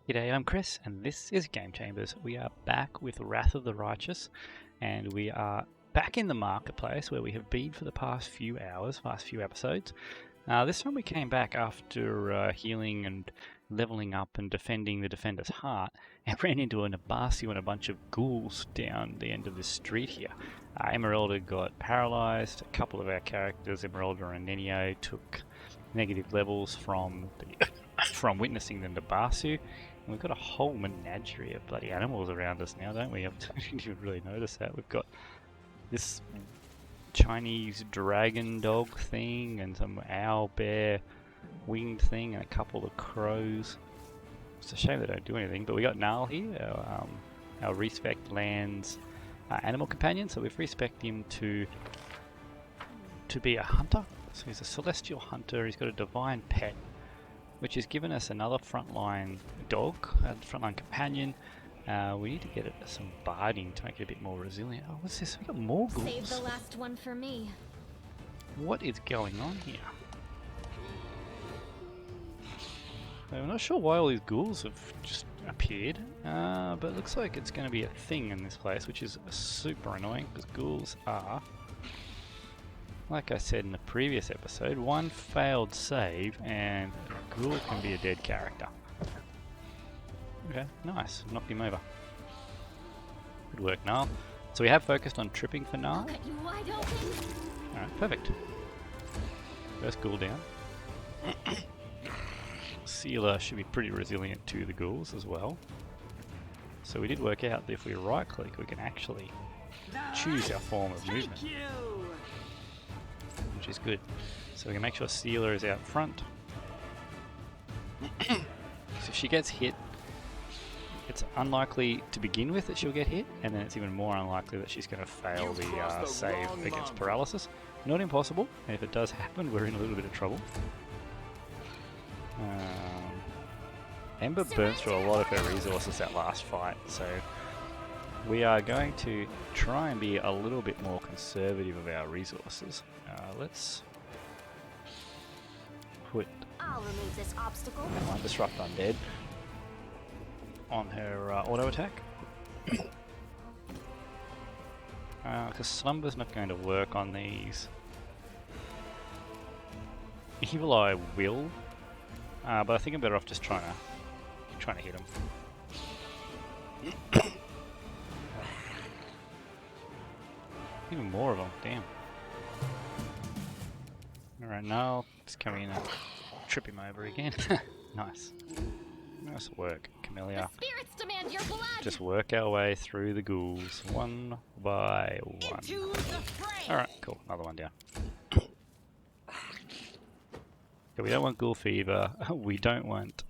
G'day, I'm Chris, and this is Game Chambers. We are back with Wrath of the Righteous, and we are back in the marketplace where we have been for the past few hours, past few episodes. This time we came back after healing and leveling up and defending the Defender's Heart, and ran into an Abasi and a bunch of ghouls down the end of this street here. Emerylda got paralysed. A couple of our characters, Emerylda and Nenio, took negative levels from witnessing the Nabasu. And we've got a whole menagerie of bloody animals around us now, don't we? I didn't even really notice that. We've got this Chinese dragon dog thing, and some owl bear winged thing, and a couple of crows. It's a shame they don't do anything, but we got Nal here, our respect lands animal companion. So we've respected him to be a hunter. So he's a celestial hunter. He's got a divine pet, which has given us another frontline dog, a frontline companion. We need to get it some barding to make it a bit more resilient. Oh, what's this? We got more ghouls. Save the last one for me. What is going on here? I'm not sure why all these ghouls have just appeared, but it looks like it's going to be a thing in this place, which is super annoying because ghouls are, like I said in the previous episode, one failed save and a ghoul can be a dead character. Okay, nice. Knocked him over. Good work, Nal. So we have focused on tripping for Nal. Cut you wide open. Alright, perfect. First ghoul down. Sealer should be pretty resilient to the ghouls as well. So we did work out that if we right click we can actually choose our form of movement, which is good. So we can make sure Sealer is out front. So if she gets hit, it's unlikely to begin with that she'll get hit, and then it's even more unlikely that she's going to fail the save against paralysis. Not impossible, and if it does happen, we're in a little bit of trouble. Ember burnt through a lot of her resources that last fight, so we are going to try and be a little bit more conservative of our resources. Let's put I'll remove this obstacle. Disrupt Undead on her auto attack. Because Slumber's not going to work on these. Evil Eye will, but I think I'm better off just trying to hit him. Even more of them, damn. Alright, now just come in and trip him over again. Nice. Nice work, Camellia. The spirits demand your blood. Just work our way through the ghouls, one by one. Alright, cool, another one down. Okay, we don't want ghoul fever, we don't want...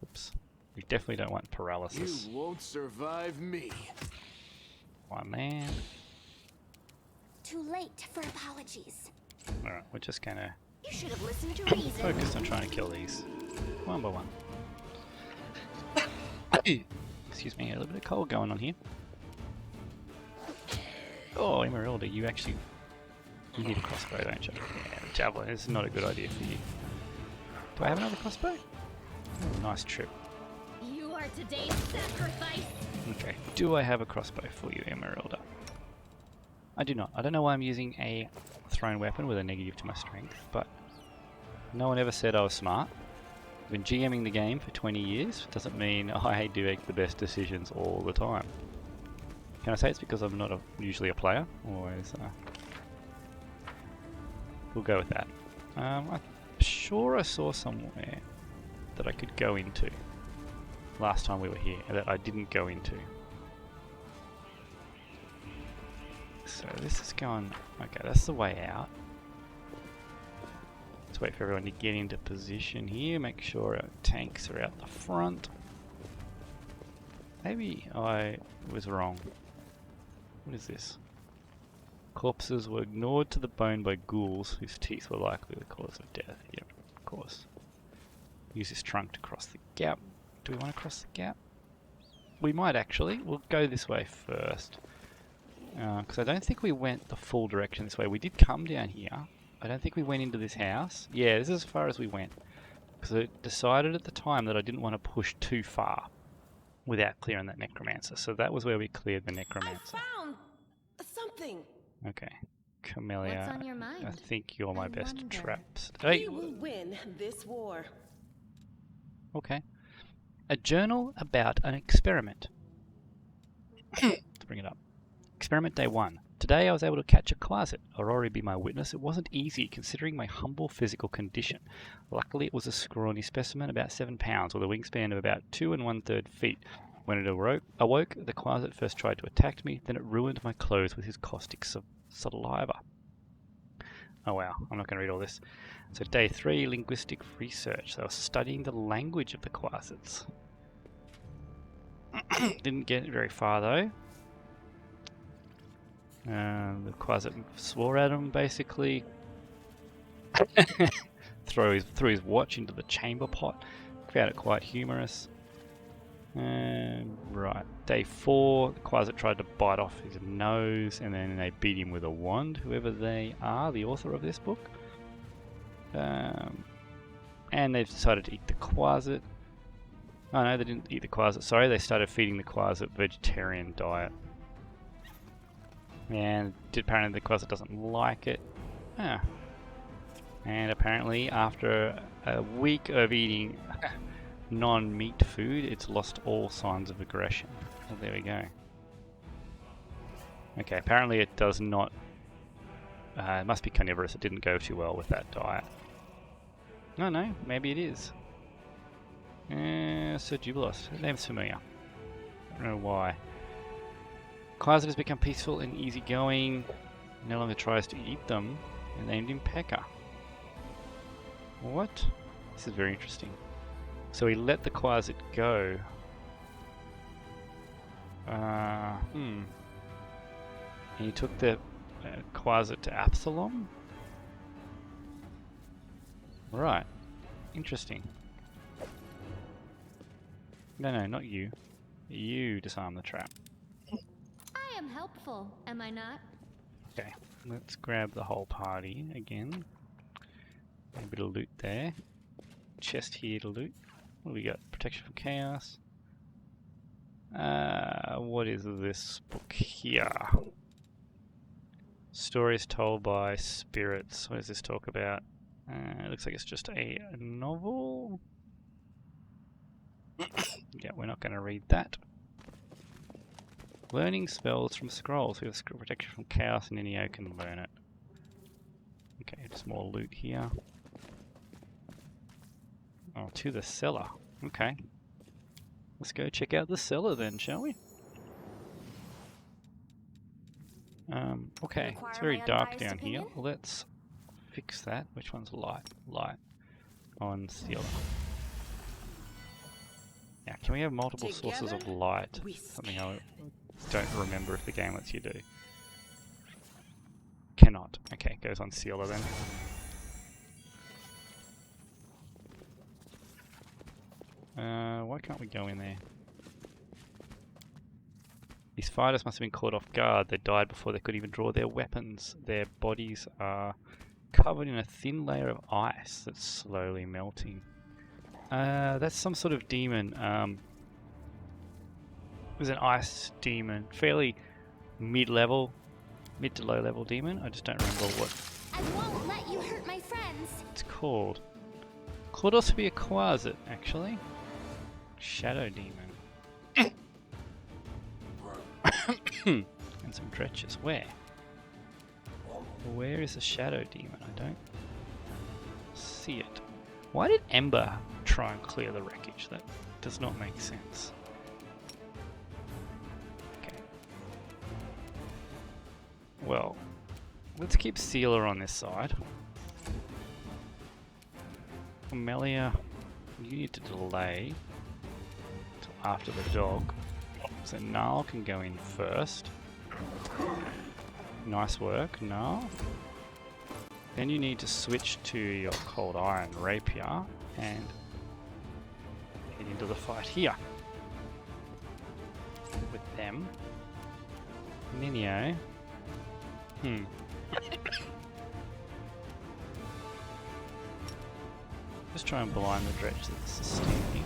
Oops. We definitely don't want paralysis. You won't survive me. One man. Too late for apologies. Alright, we're just gonna You should have listened to reason. focus on trying to kill these one by one. Excuse me, a little bit of cold going on here. Oh, Emerylda, you need a crossbow, don't you? Yeah, the javelin is not a good idea for you. Do I have another crossbow? Oh, nice trip. You are today's sacrifice. Okay, do I have a crossbow for you, Emerylda? I do not. I don't know why I'm using a thrown weapon with a negative to my strength, but no one ever said I was smart. I've been GMing the game for 20 years. Doesn't mean I do make the best decisions all the time. Can I say it's because I'm not usually a player? Always. We'll go with that. I'm sure I saw somewhere that I could go into last time we were here that I didn't go into. So this is going... Okay, that's the way out. Let's wait for everyone to get into position here. Make sure our tanks are out the front. Maybe I was wrong. What is this? Corpses were ignored to the bone by ghouls whose teeth were likely the cause of death. Yep, of course. Use this trunk to cross the gap. Do we want to cross the gap? We might actually. We'll go this way first. Because I don't think we went the full direction this way. We did come down here. I don't think we went into this house. Yeah, this is as far as we went. Because I decided at the time that I didn't want to push too far without clearing that necromancer. So that was where we cleared the necromancer. I found something. Okay. Camellia, What's on your mind? I think you're my I best wonder. traps. We Hey, will win this war. okay. A journal about an experiment. Let's bring it up. Experiment day 1. Today I was able to catch a quasit. Aurora be my witness. It wasn't easy considering my humble physical condition. Luckily it was a scrawny specimen about 7 pounds with a wingspan of about 2 1/3 feet. When it awoke, the quasit first tried to attack me, then it ruined my clothes with his caustic saliva. Oh wow, I'm not going to read all this. So day 3, linguistic research. They were studying the language of the quasits. Didn't get very far though. The quasit swore at him basically. threw his watch into the chamber pot. Found it quite humorous. Right, day 4, the quasit tried to bite off his nose, and then they beat him with a wand, whoever they are, the author of this book. And they've decided to eat the quasit. Oh no, they didn't eat the quasit, sorry, they started feeding the quasit vegetarian diet. And apparently the quasit doesn't like it. And apparently after a week of eating non-meat food, it's lost all signs of aggression. Oh, there we go. Okay, apparently it does not... it must be carnivorous. It didn't go too well with that diet. No, maybe it is. Sir Jubilos. That name's familiar. I don't know why. Quasit has become peaceful and easygoing. No longer tries to eat them. And named him Pekka. What? This is very interesting. So he let the quasit go. And he took the quasit to Absalom? Right. Interesting. No, not you. You disarm the trap. I am helpful, am I not? Okay, let's grab the whole party again. A bit of loot there. Chest here to loot. What do we got? Protection from chaos. What is this book here? Stories told by spirits. What does this talk about? It looks like it's just a novel. Yeah, we're not going to read that. Learning spells from scrolls. We have protection from chaos and any can learn it. Okay, just more loot here. Oh, to the cellar. Okay. Let's go check out the cellar then, shall we? Okay, it's very dark down here. Let's fix that. Which one's light? Light. On sealer. Now, can we have multiple sources of light? Something I don't remember if the game lets you do. Cannot. Okay, goes on sealer then. Why can't we go in there? These fighters must have been caught off guard. They died before they could even draw their weapons. Their bodies are covered in a thin layer of ice that's slowly melting. That's some sort of demon. It was an ice demon. Fairly mid to low level demon. I just don't remember what I won't let you hurt my friends. it's called. Could also be a quasit, actually. Shadow demon. And some dretches. Where? Where is the shadow demon? I don't see it. Why did Ember try and clear the wreckage? That does not make sense. Okay. Well, let's keep Sealer on this side. Amelia, you need to delay till after the dog. So Nal can go in first. Nice work, Nal. Then you need to switch to your Cold Iron Rapier and head into the fight here with them. Ninio. Just try and blind the dredge that's stinking.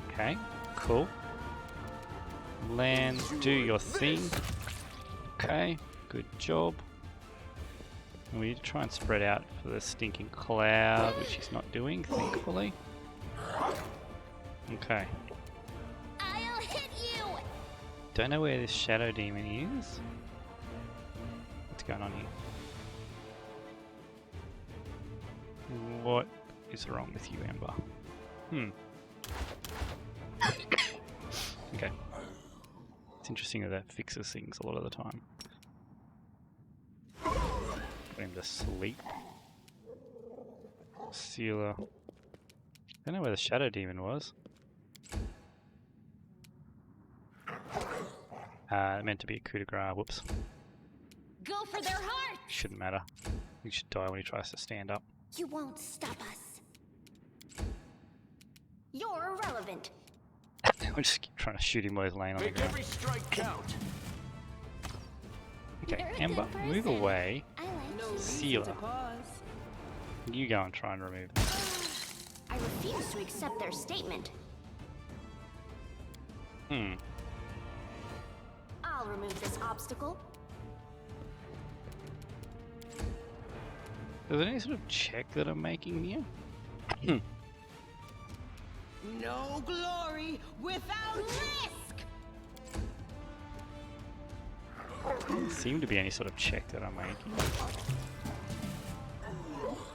Okay, cool. Land, do your thing. Okay, good job. And we need to try and spread out for the stinking cloud, which he's not doing, thankfully. Okay. I'll hit you. Don't know where this shadow demon is. What's going on here? What is wrong with you, Ember? Okay. It's interesting that that fixes things a lot of the time. Put him to sleep. Sealer. Don't know where the shadow demon was. It meant to be a coup de grace. Whoops. Go for their hearts. Shouldn't matter. He should die when he tries to stand up. You won't stop us. You're irrelevant. We'll just keep trying to shoot him while he's laying on the Make ground. every strike count. Okay, You're a Ember, good move person. away. I like No you. reason Sealer. to pause. You go and try and remove them. I refuse to accept their statement. I'll remove this obstacle. Is there any sort of check that I'm making here? No glory without risk. Doesn't seem to be any sort of check that I'm making.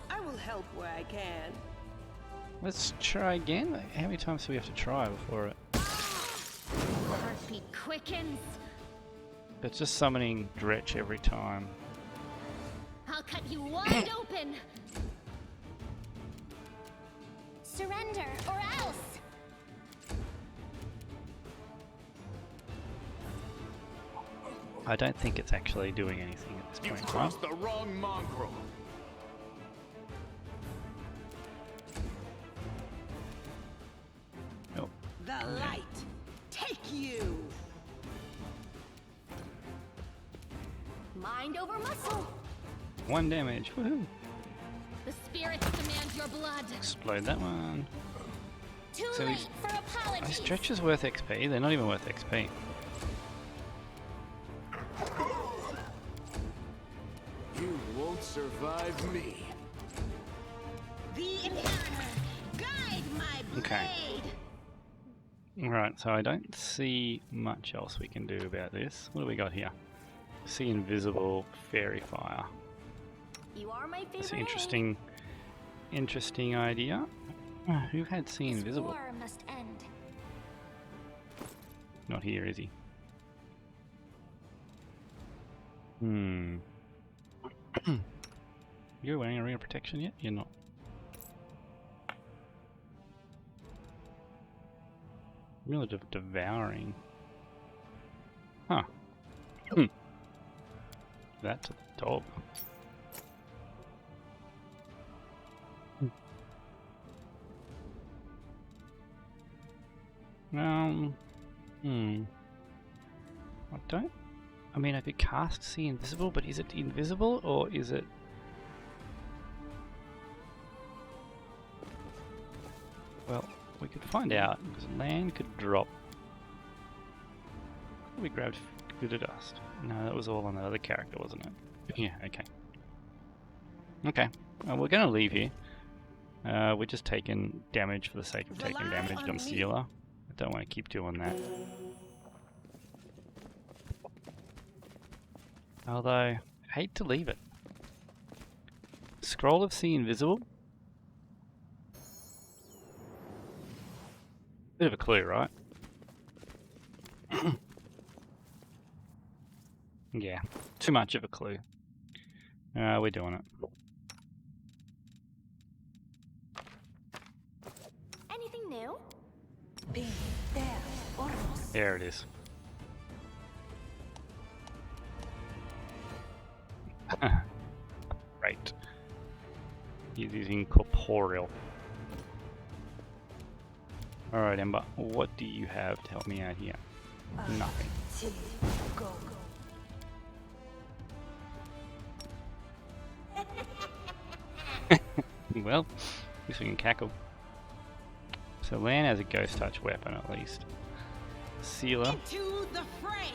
I will help where I can. Let's try again. Like, how many times do we have to try before it? Heartbeat quickens. It's just summoning Dretch every time. I'll cut you wide open. Surrender or else. I don't think it's actually doing anything at this You've point in time. crossed the wrong mongrel. Oh, The light. Take you. Mind over muscle. 1 damage. Woohoo! The spirits demand your blood. Explode that one. Too So late for Are apologies. stretches worth XP? They're not even worth XP. You won't survive me. The inheritor. Guide my blade. Okay. Alright, so I don't see much else we can do about this. What do we got here? See invisible, fairy fire. You are my favorite. That's an interesting idea. Who had see This invisible? war must end. Not here, is he? You're wearing a ring of protection yet? You're not. Really devouring. Huh. That to the dog. I mean, I could cast See Invisible, but is it invisible or is it? Well, we could find out because land could drop. We grabbed Glitter Dust. No, that was all on the other character, wasn't it? Yeah, okay. Okay, we're going to leave here. We're just taking damage for the sake of taking Rely damage on on me. Sealer. I don't want to keep doing that. Although, I hate to leave it. Scroll of See Invisible? Bit of a clue, right? Yeah, too much of a clue. We're doing it. Anything new? Be there, Ormus. There it is. Right. He's incorporeal. Alright, Ember, what do you have to help me out here? Nothing. Go. Well, at least we can cackle. So Lan has a ghost touch weapon at least. Sealer. Into the fray.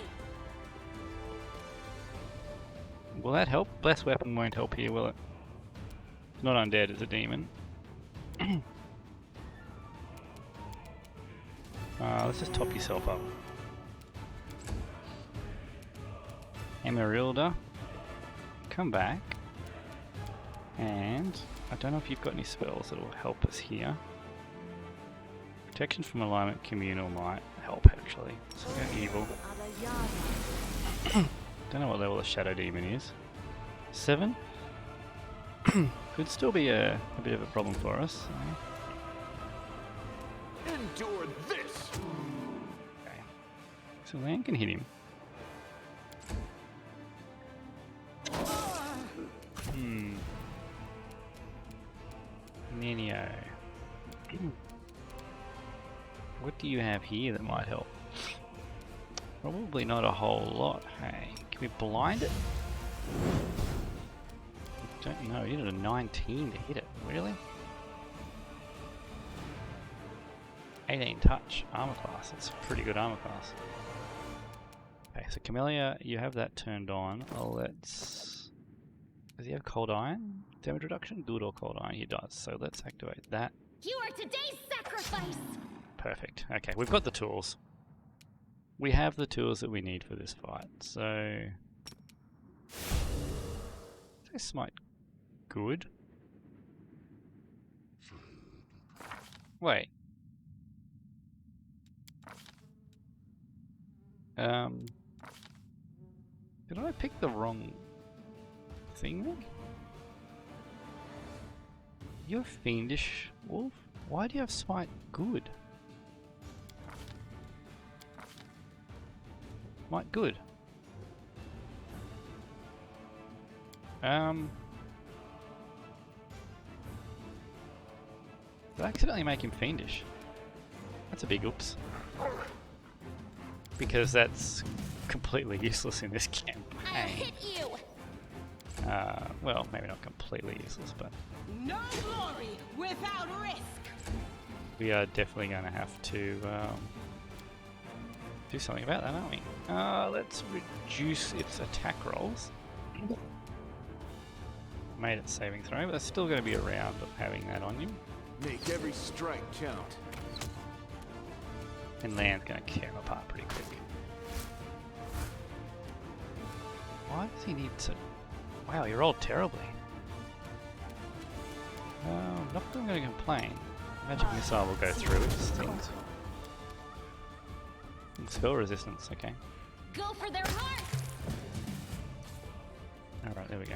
Will that help? Blessed weapon won't help here, will it? It's not undead, it's a demon. Let's just top yourself up. Emerylda, come back. And I don't know if you've got any spells that will help us here. Protection from alignment communal might help actually. So we go evil. Don't know what level the shadow demon is. 7? Could still be a bit of a problem for us. Endure this. Okay. So Lan can hit him. Nenio. What do you have here that might help? Probably not a whole lot, hey. Can we blind it? I don't know, you needed a 19 to hit it, really? 18 touch, armor class, that's a pretty good armor class. Okay, so Camellia, you have that turned on. Let's... Does he have cold iron? Damage reduction? Good or cold iron? He does, so let's activate that. You are today's sacrifice! Perfect. Okay, we've got the tools. We have the tools that we need for this fight, so... Is smite good? Wait. Did I pick the wrong thing then? You're fiendish, Wolf? Why do you have smite good? Smite good. Did I accidentally make him fiendish? That's a big oops. Because that's completely useless in this I'll campaign. hit you! Well, maybe not completely useless, but No glory without risk. we are definitely going to have to do something about that, aren't we? Let's reduce its attack rolls. Made it saving throw, but that's still going to be around of having that on you. Make every strike count. And Lan's going to tear him apart pretty quick. Why does he need to... Wow, he rolled terribly. Not going to complain. Magic missile will go through it. Stings. And spell resistance, okay. Go for their heart! Alright, there we go.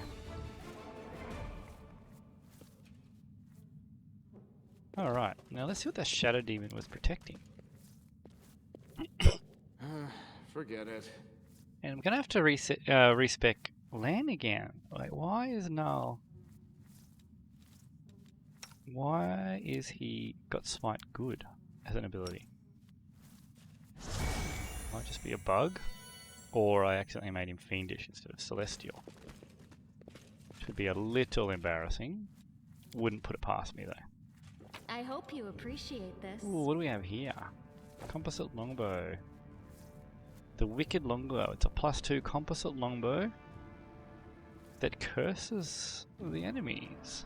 Alright, now let's see what that shadow demon was protecting. Forget it. And I'm gonna have to respec Lan again. Like, why is Null? Why is he got smite good as an ability? Might just be a bug, or I accidentally made him fiendish instead of celestial. Should be a little embarrassing. Wouldn't put it past me though. I hope you appreciate this. Ooh, what do we have here? Composite longbow. The wicked longbow. It's a +2 composite longbow that curses the enemies.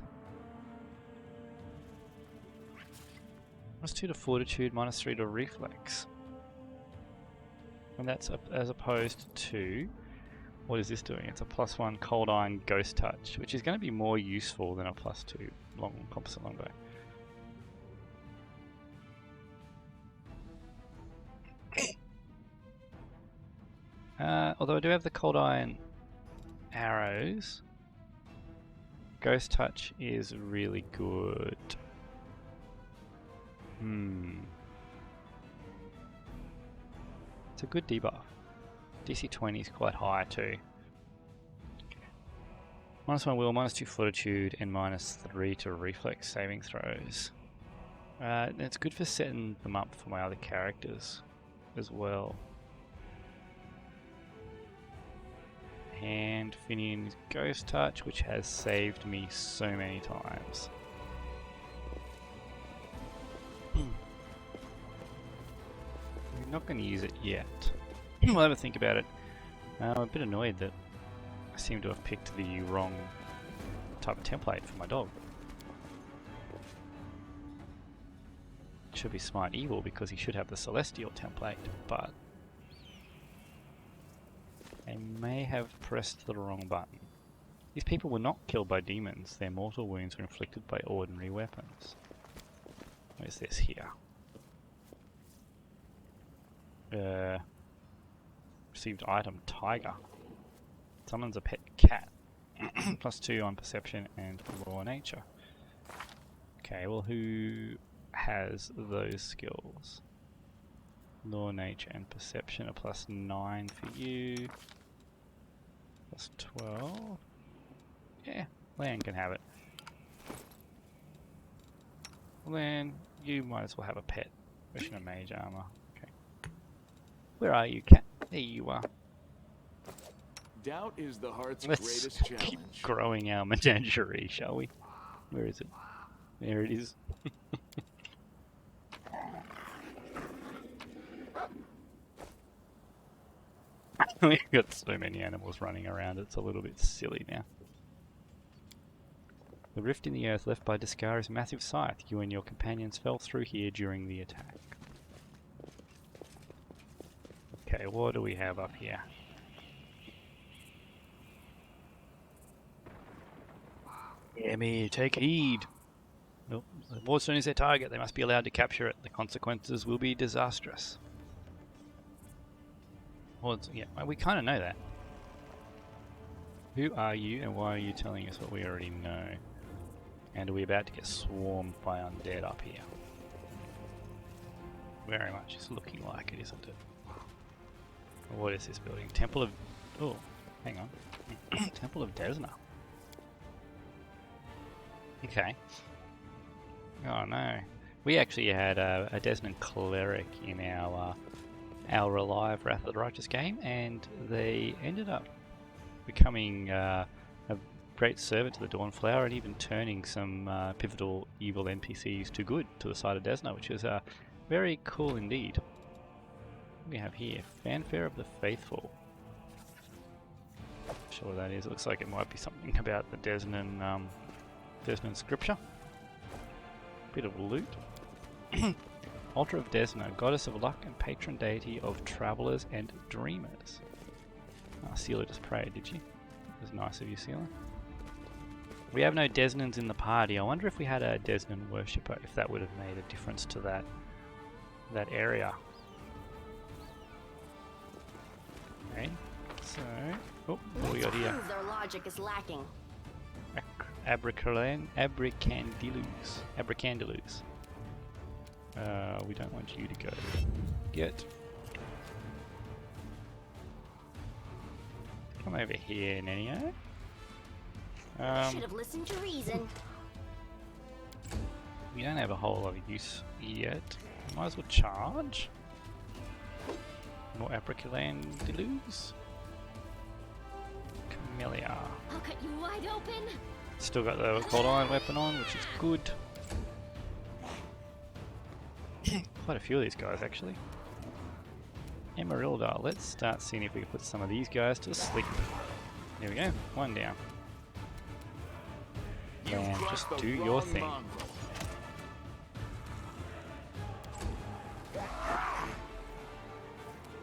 -2 to fortitude, -3 to reflex. And that's as opposed to, what is this doing? It's a +1 cold iron ghost touch, which is going to be more useful than a +2 composite longbow. Although I do have the cold iron arrows, ghost touch is really good. It's a good debuff. DC 20 is quite high too. -1 will, -2 fortitude, and -3 to reflex saving throws. And it's good for setting them up for my other characters as well. And Finian's Ghost Touch, which has saved me so many times. I'm not going to use it yet. We'll have a think about it. I'm a bit annoyed that I seem to have picked the wrong type of template for my dog. It should be Smart Evil because he should have the Celestial template, but I may have pressed the wrong button. These people were not killed by demons, their mortal wounds were inflicted by ordinary weapons. What is this here? Received item Tiger. Summons a pet cat. +2 on perception and raw nature. Okay, well who has those skills? Law, nature and perception, a +9 for you. +12. Yeah, Lan can have it. Well then, you might as well have a pet. Version of mage armor. Okay. Where are you, cat? There you are. Doubt is the heart's Let's greatest keep challenge. growing our menagerie, shall we? Where is it? There it is. We've got so many animals running around, it's a little bit silly now. The rift in the earth left by Discar is a massive scythe. You and your companions fell through here during the attack. Okay, what do we have up here? Enemy, take heed! Nope. The Wardstone is their target. They must be allowed to capture it. The consequences will be disastrous. Yeah, we kind of know that. Who are you and why are you telling us what we already know? And are we about to get swarmed by undead up here? Very much. It's looking like it, isn't it? What is this building? Temple of... Oh, hang on. Temple of Desna. Okay. Oh no. We actually had a Desnan cleric in our Alive Wrath of the Righteous game, and they ended up becoming a great servant to the Dawnflower and even turning some pivotal evil NPCs to good to the side of Desna, which is very cool indeed. What do we have here? Fanfare of the Faithful. Not sure what that is. It looks like it might be something about the Desnan scripture. Bit of loot. Altar of Desna, goddess of luck and patron deity of travelers and dreamers. Ah, Sealer just prayed, did you? It was nice of you, Sealer. We have no Desnans in the party. I wonder if we had a Desnan worshipper, if that would have made a difference to that area. Okay, so... Oh, what do we got here? Their logic is lacking. Abracandaloos. We don't want you to go. Get. Come over here, Nenio. Should have listened to reason. We don't have a whole lot of use yet. Might as well charge. More Abracandaloos. Camellia. I'll cut you wide open. Still got the cold iron weapon on, which is good. Quite a few of these guys, actually. Emerylda. Let's start seeing if we can put some of these guys to sleep. There we go. One down. And just do your thing.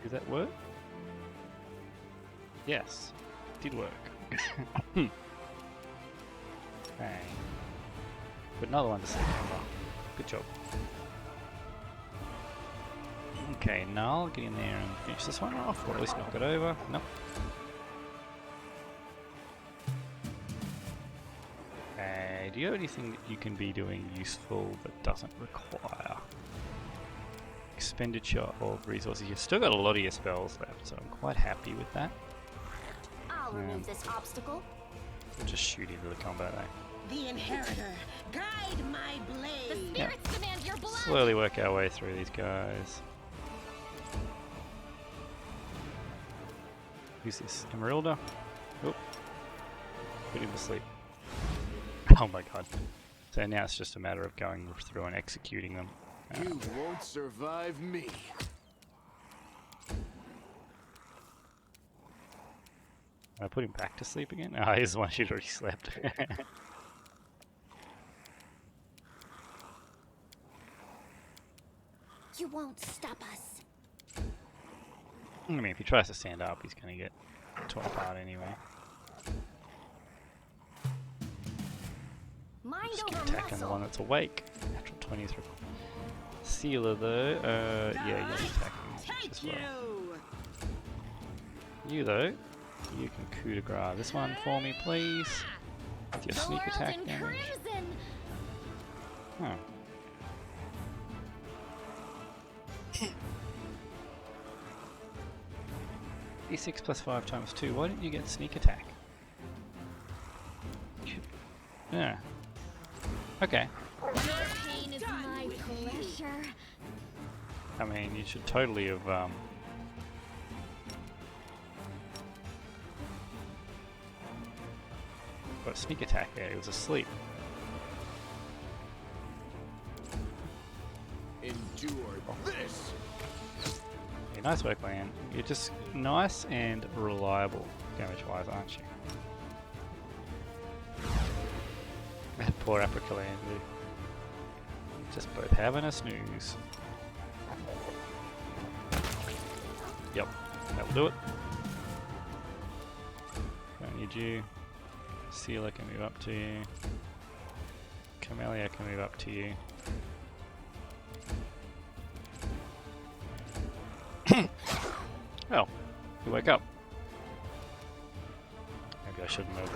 Did that work? Yes. It did work. Okay. Put another one to sleep. Good job. Okay, Null, get in there and finish this one off, or at least knock it over. Nope. Okay, do you have anything that you can be doing useful that doesn't require expenditure of resources? You've still got a lot of your spells left, so I'm quite happy with that. I'll remove this obstacle. We'll just shoot into the combat though. The Inheritor, guide my blade. The spirits demand your blood. Slowly work our way through these guys. Who's this? Emerylda? Oh. Put him to sleep. Oh my god. So now it's just a matter of going through and executing them. You won't survive me. I put him back to sleep again? Ah, he's the one she'd already slept. You won't stop us. I mean, if he tries to stand up, he's going to get torn apart anyway. Mind Just keep over attacking the one that's awake. Natural 20 through. Sealer though, yeah, you're attacking as well. You though, you can coup de grace this one for me, please. With your The sneak world attack in damage. crimson. Huh. D6 plus 5 times 2. Why didn't you get sneak attack? Yeah. Okay. Your pain is my pleasure. I mean, you should totally have, got sneak attack there. He was asleep. Endure this. Yeah, nice work, Lan. You're just nice and reliable damage-wise, aren't you? That poor Apricolan, dude. Just both having a snooze. Yep, that'll do it. Don't need you. Sealer can move up to you. Camellia can move up to you. Oh, you wake up. Maybe I shouldn't have.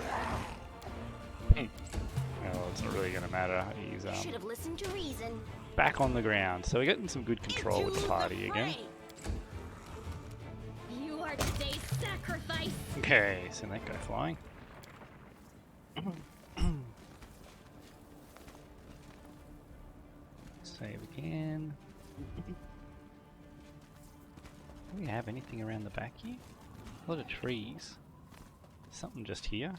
Well, it's not really going to matter. He's Should have listened to reason. back on the ground, so we're getting some good control with the party again. You are today's sacrifice. Okay, send that guy flying. Save again. Do we have anything around the back here? A lot of trees. Something just here.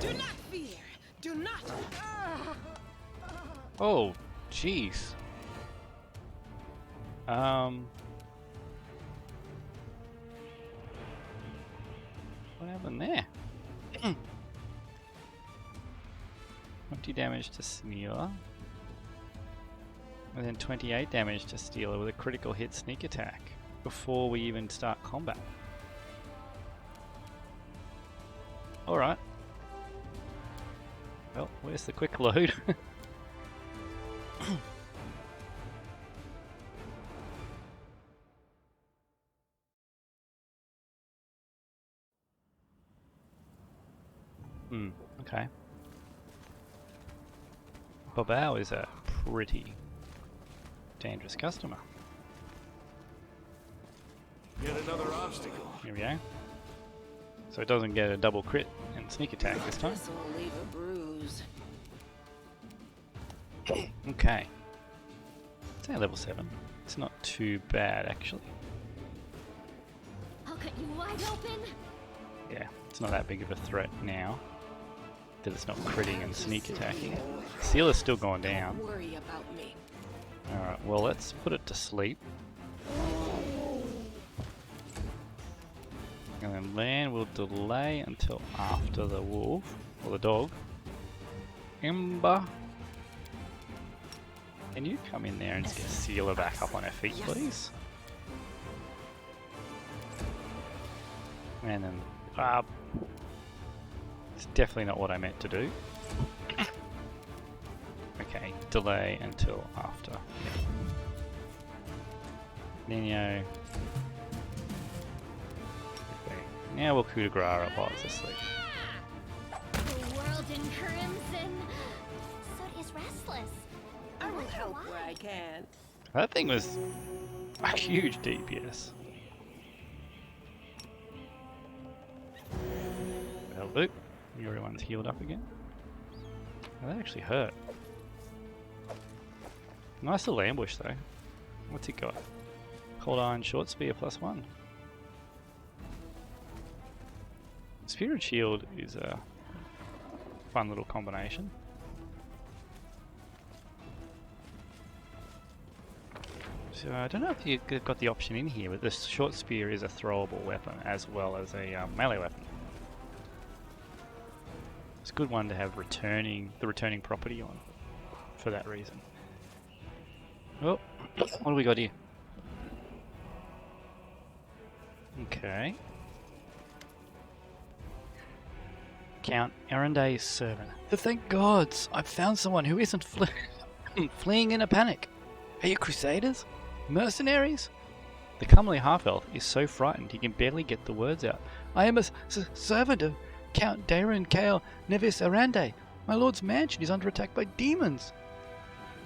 Do not fear. Do not. Oh, jeez. What happened there? 20 damage to Stealer. And then 28 damage to Stealer with a critical hit sneak attack before we even start combat. Alright. Well, where's the quick load? Okay. Bobao is a pretty dangerous customer. Yet another obstacle. Here we go. So it doesn't get a double crit and sneak attack this time. This will leave a bruise. Okay. It's at level 7. It's not too bad actually. I'll cut you wide open. Yeah, it's not that big of a threat now that it's not critting and sneak attacking. Sealer's still going down. Don't worry about me. Alright, well let's put it to sleep. And then Lan will delay until after the wolf, or the dog. Ember. Can you come in there and just get Sealer back up on her feet, please? And then, it's definitely not what I meant to do. Okay, delay until after. Nino. Okay, now we'll coup de grace her while it's asleep. The world in crimson. So is restless. I will help where I can. That thing was a huge DPS. That'll do. Everyone's healed up again. Oh, that actually hurt. Nice little ambush though. What's it got? Cold Iron Short Spear +1. Spear and Shield is a fun little combination. I don't know if you got the option in here, but the short spear is a throwable weapon as well as a melee weapon. It's a good one to have the returning property on for that reason. Oh, what do we got here? Okay. Count Erenda's servant. Thank gods! I've found someone who isn't fleeing in a panic. Are you crusaders? Mercenaries? The comely half-elf is so frightened he can barely get the words out. I am a servant of Count Dairon Kale Nevis Arande. My lord's mansion is under attack by demons.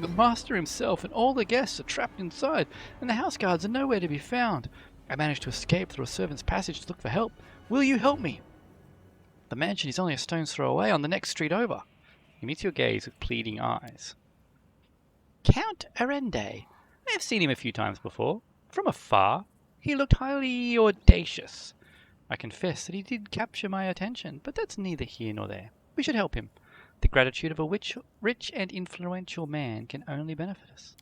The master himself and all the guests are trapped inside, and the house guards are nowhere to be found. I managed to escape through a servant's passage to look for help. Will you help me? The mansion is only a stone's throw away on the next street over. He meets your gaze with pleading eyes. Count Arende. I have seen him a few times before. From afar, he looked highly audacious. I confess that he did capture my attention, but that's neither here nor there. We should help him. The gratitude of a rich and influential man can only benefit us.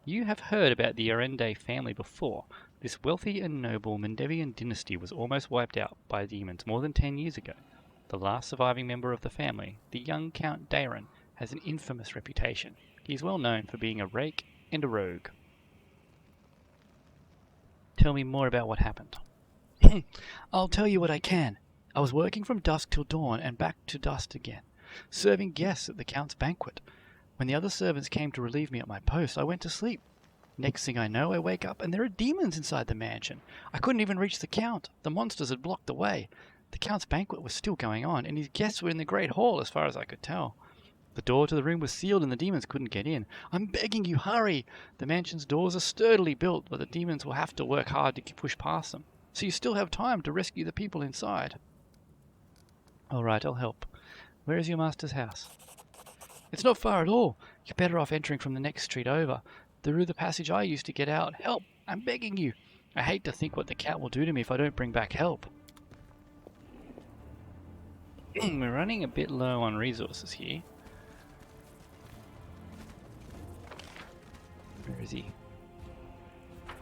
You have heard about the Arende family before. This wealthy and noble Mendevian dynasty was almost wiped out by demons more than 10 years ago. The last surviving member of the family, the young Count Dairon, has an infamous reputation. He is well known for being a rake and a rogue. Tell me more about what happened. I'll tell you what I can. I was working from dusk till dawn and back to dusk again, serving guests at the Count's banquet. When the other servants came to relieve me at my post, I went to sleep. Next thing I know, I wake up and there are demons inside the mansion. I couldn't even reach the Count. The monsters had blocked the way. The Count's banquet was still going on, and his guests were in the great hall as far as I could tell. The door to the room was sealed and the demons couldn't get in. I'm begging you, hurry! The mansion's doors are sturdily built, but the demons will have to work hard to push past them. So you still have time to rescue the people inside. All right, I'll help. Where is your master's house? It's not far at all. You're better off entering from the next street over. Through the passage I used to get out. Help! I'm begging you. I hate to think what the cat will do to me if I don't bring back help. We're running a bit low on resources here. Where is he?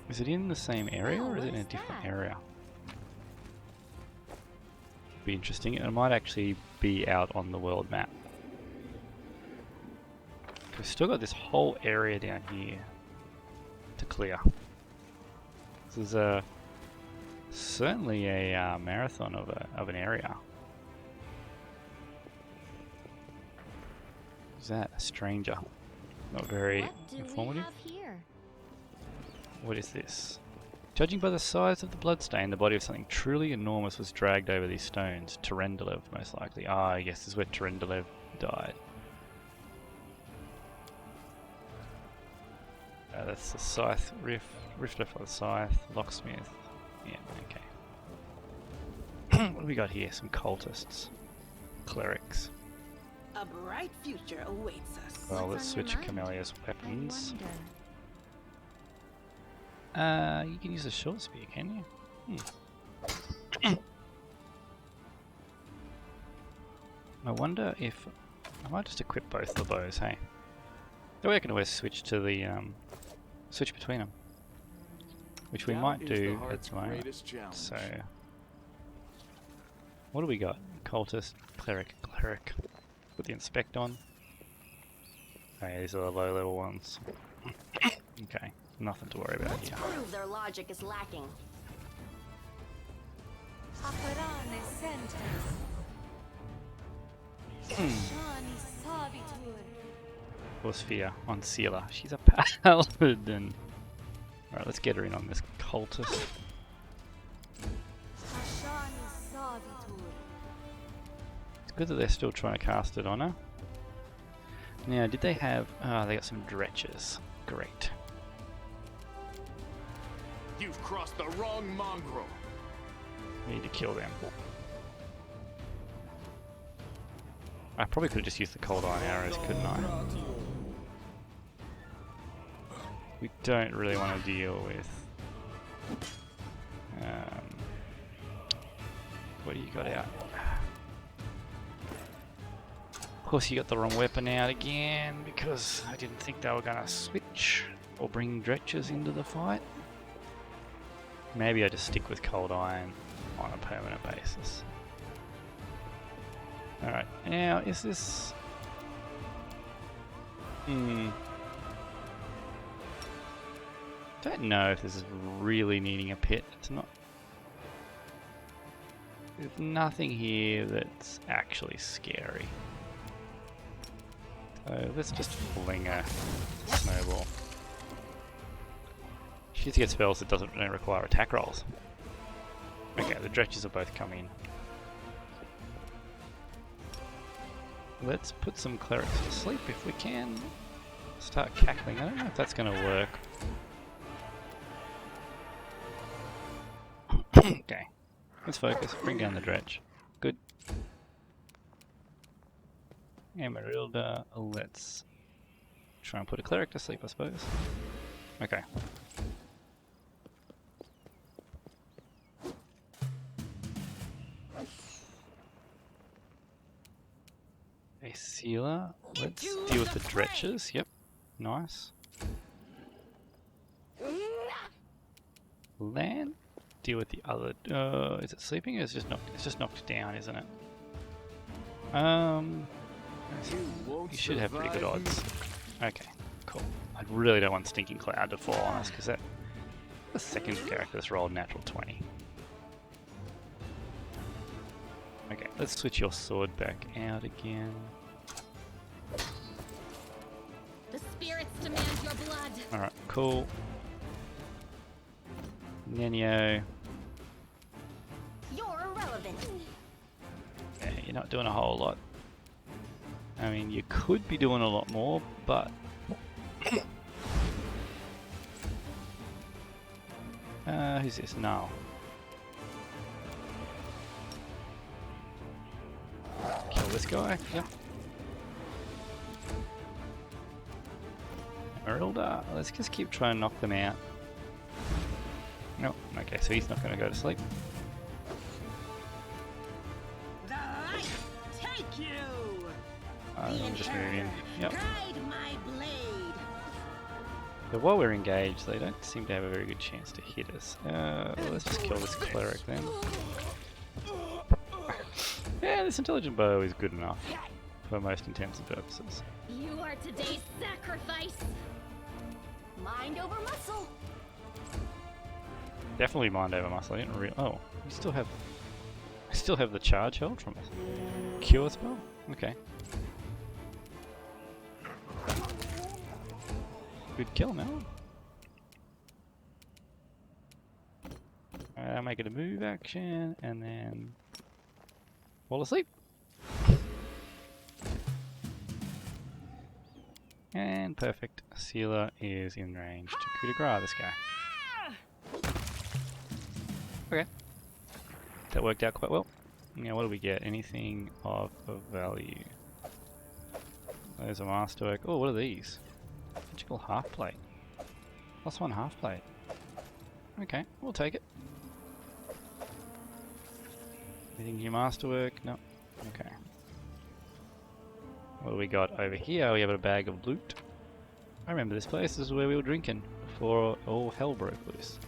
Is it in the same area or is it in a different area? Be interesting. It might actually be out on the world map. We've still got this whole area down here to clear. This is certainly a marathon of an area. Is that a stranger? Not very informative. What is this? Judging by the size of the bloodstain, the body of something truly enormous was dragged over these stones. Terendelev, most likely. Ah, yes, this is where Terendelev died. That's the scythe, rift left by the scythe, locksmith. Yeah, okay. What do we got here? Some cultists. Clerics. A bright future awaits us. Well, let's switch Camellia's weapons. You can use a short spear, can you? I wonder if... I might just equip both the bows, hey? That way I can always switch to the... switch between them. Which we might do at the moment. So... What do we got? Cultist, cleric. Put the inspect on. Okay, these are the low level ones. Okay, nothing to worry about here. Prove their logic is lacking. Sphere on Sealer. She's a paladin. Alright, let's get her in on this cultist. It's good that they're still trying to cast it on her. Now, did they have... Ah, they got some dretches. Great. You've crossed the wrong mongrel. We need to kill them. I probably could have just used the cold iron arrows, couldn't I? We don't really want to deal with... what do you got out? Of course you got the wrong weapon out again, because I didn't think they were going to switch. or bring dretchers into the fight. Maybe I just stick with Cold Iron on a permanent basis. Alright, now is this... Don't know if this is really needing a pit. It's not... There's nothing here that's actually scary. So let's just fling a snowball. She gets to get spells that don't require attack rolls. Okay, the dretches will both come in. Let's put some clerics to sleep if we can. Start cackling. I don't know if that's going to work. Okay, let's focus. Bring down the dredge. Good. Emerylda, let's try and put a cleric to sleep, I suppose. Okay. A sealer. Let's deal with the dretches. Yep. Nice. Land. Deal with the other. Is it sleeping? Or is it just knocked? It's just knocked down, isn't it? You should have pretty good odds. Okay, cool. I really don't want Stinking Cloud to fall on us because that the second character that's rolled natural 20. Okay, let's switch your sword back out again. The spirits demand your blood. Alright, cool. Nenio. You're irrelevant. Yeah, you're not doing a whole lot. I mean, you could be doing a lot more, but... who's this? No. Kill this guy? Yep. Emerylda. Let's just keep trying to knock them out. Nope. Okay, so he's not going to go to sleep. The light take you. I'm just moving. Yep. Guide my blade. So while we're engaged, they don't seem to have a very good chance to hit us. Let's just kill this cleric then. Yeah, this intelligent bow is good enough for most intents and purposes. You are today's sacrifice. Mind over muscle. Definitely mind over muscle. I didn't oh, we still have. I still have the charge held from it. Cure spell? Okay. Good kill now. I'll make it a move action and then fall asleep. And perfect. Sealer is in range to coup de grace this guy. Okay. That worked out quite well. Now what do we get? Anything of value? There's a masterwork. Oh, what are these? Magical half plate. +1 half plate. Okay, we'll take it. Anything new masterwork? No. Okay. What do we got over here? We have a bag of loot. I remember this place. This is where we were drinking before all hell broke loose.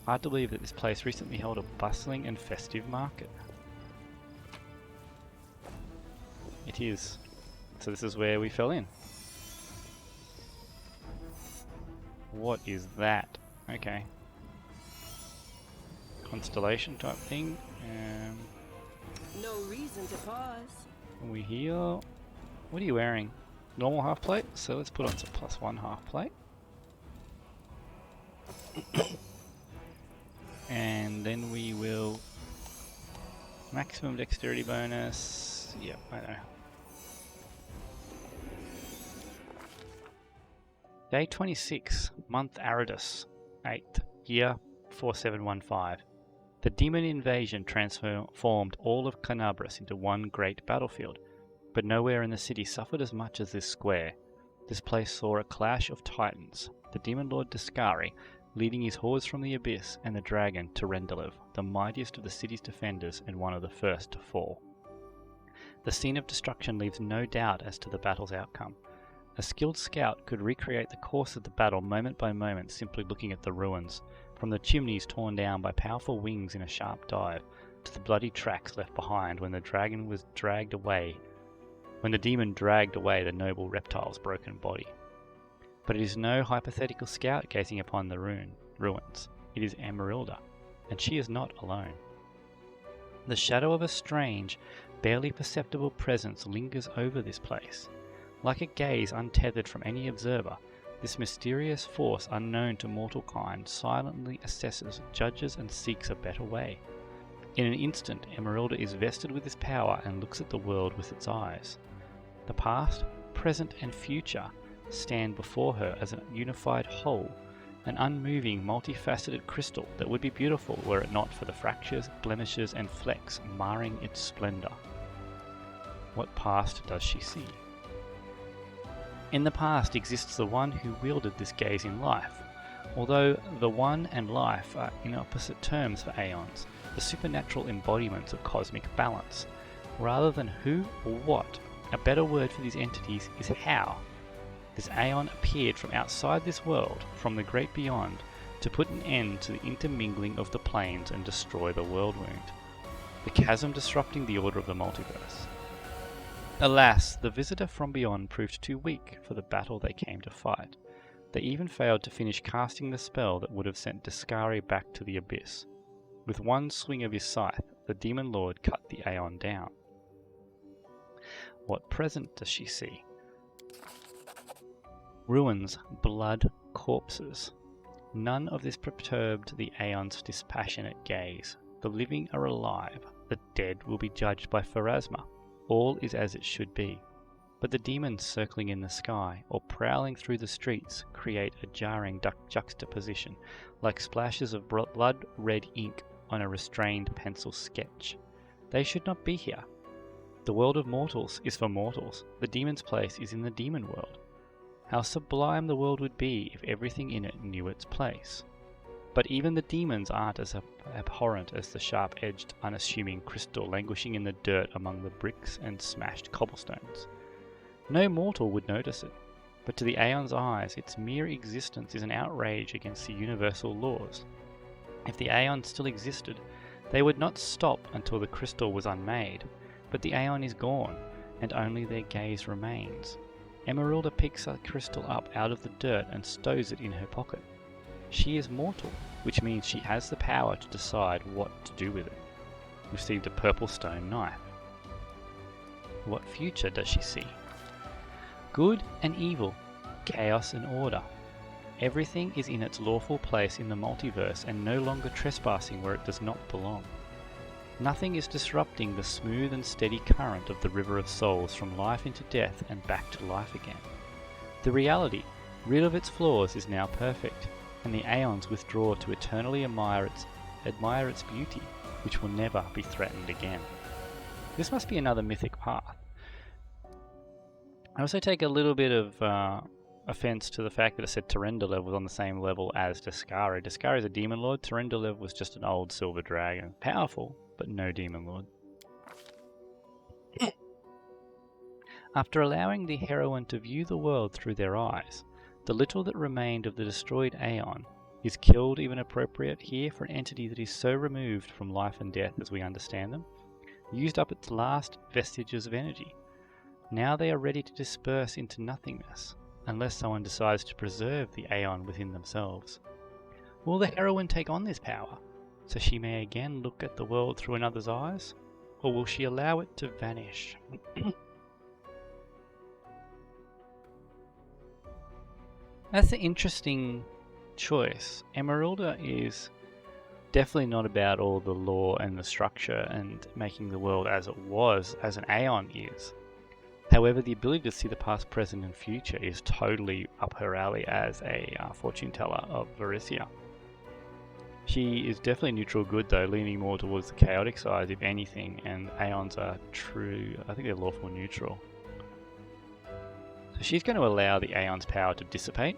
Hard to believe that this place recently held a bustling and festive market. It is. So this is where we fell in. What is that? Okay. Constellation type thing. No reason to pause. Are we here? What are you wearing? Normal half plate? So let's put on some +1 half plate. And then we will maximum dexterity bonus. Yep, I know. Day 26, month Aridus, 8th, year 4715. The demon invasion transformed all of Canabras into one great battlefield, but nowhere in the city suffered as much as this square. This place saw a clash of titans, the demon lord Discari leading his hordes from the abyss, and the dragon Terendelev, the mightiest of the city's defenders and one of the first to fall. The scene of destruction leaves no doubt as to the battle's outcome. A skilled scout could recreate the course of the battle moment by moment simply looking at the ruins, from the chimneys torn down by powerful wings in a sharp dive, to the bloody tracks left behind when the demon dragged away the noble reptile's broken body. But it is no hypothetical scout gazing upon the ruins. It is Emerylda, and she is not alone. The shadow of a strange, barely perceptible presence lingers over this place. Like a gaze untethered from any observer, this mysterious force unknown to mortal kind silently assesses, judges, and seeks a better way. In an instant, Emerylda is vested with this power and looks at the world with its eyes. The past, present, and future stand before her as a unified whole, an unmoving, multifaceted crystal that would be beautiful were it not for the fractures, blemishes, and flecks marring its splendor. What past does she see? In the past exists the one who wielded this gaze in life. Although the one and life are in opposite terms for aeons, the supernatural embodiments of cosmic balance. Rather than who or what, a better word for these entities is how. This aeon appeared from outside this world, from the great beyond, to put an end to the intermingling of the planes and destroy the world wound, the chasm disrupting the order of the multiverse. Alas, the visitor from beyond proved too weak for the battle they came to fight. They even failed to finish casting the spell that would have sent Discari back to the abyss. With one swing of his scythe, the Demon Lord cut the Aeon down. What present does she see? Ruins, blood, corpses. None of this perturbed the Aeon's dispassionate gaze. The living are alive, the dead will be judged by Pharasma. All is as it should be. But the demons circling in the sky or prowling through the streets create a jarring juxtaposition, like splashes of blood-red ink on a restrained pencil sketch. They should not be here. The world of mortals is for mortals. The demon's place is in the demon world. How sublime the world would be if everything in it knew its place. But even the demons aren't as abhorrent as the sharp-edged, unassuming crystal languishing in the dirt among the bricks and smashed cobblestones. No mortal would notice it, but to the Aeon's eyes, its mere existence is an outrage against the universal laws. If the Aeon still existed, they would not stop until the crystal was unmade, but the Aeon is gone, and only their gaze remains. Emerylda picks a crystal up out of the dirt and stows it in her pocket. She is mortal, which means she has the power to decide what to do with it. Received a purple stone knife. What future does she see? Good and evil, chaos and order. Everything is in its lawful place in the multiverse and no longer trespassing where it does not belong. Nothing is disrupting the smooth and steady current of the river of souls from life into death and back to life again. The reality, rid of its flaws, is now perfect, and the Aeons withdraw to eternally admire its beauty, which will never be threatened again. This must be another mythic path. I also take a little bit of offense to the fact that it said Tyrendelev was on the same level as Discari. Discari is a demon lord, Tyrendelev was just an old silver dragon. Powerful, but no demon lord. After allowing the heroine to view the world through their eyes, the little that remained of the destroyed Aeon is killed even appropriate here for an entity that is so removed from life and death as we understand them, used up its last vestiges of energy. Now they are ready to disperse into nothingness, unless someone decides to preserve the Aeon within themselves. Will the heroine take on this power, so she may again look at the world through another's eyes, or will she allow it to vanish? That's an interesting choice. Emerylda is definitely not about all the law and the structure and making the world as it was, as an Aeon is. However, the ability to see the past, present, and future is totally up her alley as a fortune teller of Varisia. She is definitely neutral good though, leaning more towards the chaotic side if anything, and Aeons are true, I think they're lawful neutral. So she's going to allow the Aeon's power to dissipate,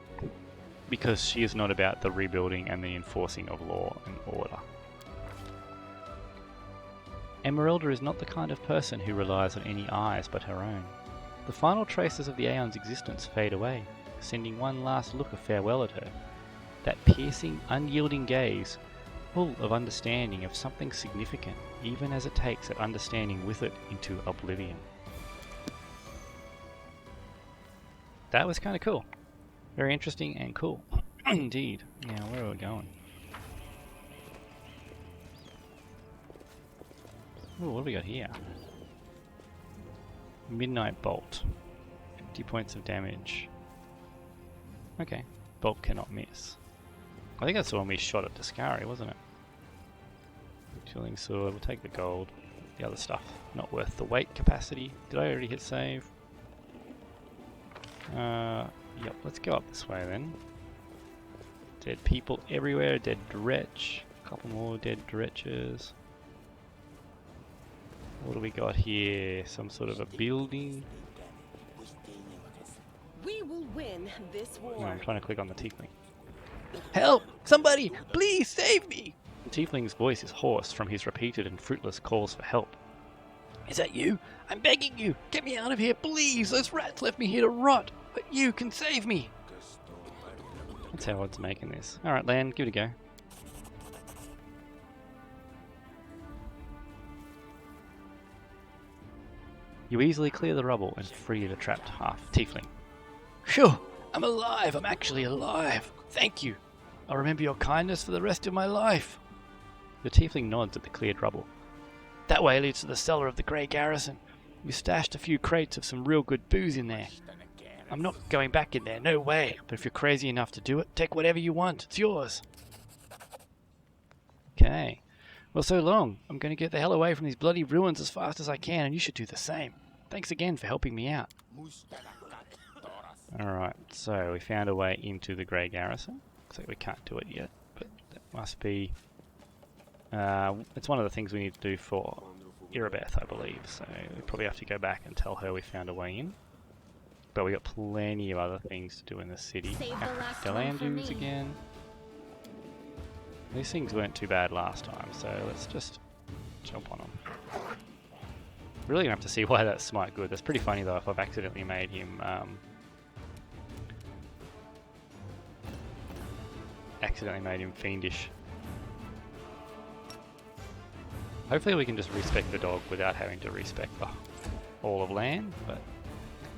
because she is not about the rebuilding and the enforcing of law and order. Emerylda is not the kind of person who relies on any eyes but her own. The final traces of the Aeon's existence fade away, sending one last look of farewell at her. That piercing, unyielding gaze, full of understanding of something significant, even as it takes that understanding with it into oblivion. That was kind of cool. Very interesting and cool. Indeed. Now, where are we going? Ooh, what do we got here? Midnight Bolt. 50 points of damage. Okay. Bolt cannot miss. I think that's the one we shot at Discari, wasn't it? Chilling Sword. We'll take the gold. The other stuff, not worth the weight capacity. Did I already hit save? Yep, let's go up this way then. Dead people everywhere, dead dretch. A couple more dead dretches. What do we got here? Some sort of a building? We will win this war. No, I'm trying to click on the tiefling. Help! Somebody! Please save me! The tiefling's voice is hoarse from his repeated and fruitless calls for help. Is that you? I'm begging you! Get me out of here, please! Those rats left me here to rot! But you can save me! That's how Odd's making this. Alright, Lan, give it a go. You easily clear the rubble and free the trapped half tiefling. Phew! I'm alive! I'm actually alive! Thank you! I'll remember your kindness for the rest of my life! The tiefling nods at the cleared rubble. That way leads to the cellar of the Grey Garrison. We stashed a few crates of some real good booze in there. I'm not going back in there, no way. But if you're crazy enough to do it, take whatever you want. It's yours. Okay. Well, so long. I'm going to get the hell away from these bloody ruins as fast as I can, and you should do the same. Thanks again for helping me out. Alright, so we found a way into the Grey Garrison. Looks like we can't do it yet, but that must be... it's one of the things we need to do for Irabeth, I believe, so we probably have to go back and tell her we found a way in. But we got plenty of other things to do in the city. Delandus again. These things weren't too bad last time, so let's just jump on them. Really gonna have to see why that's smite good. That's pretty funny though if I've accidentally made him fiendish. Hopefully we can just respec the dog without having to respec all of Lan, but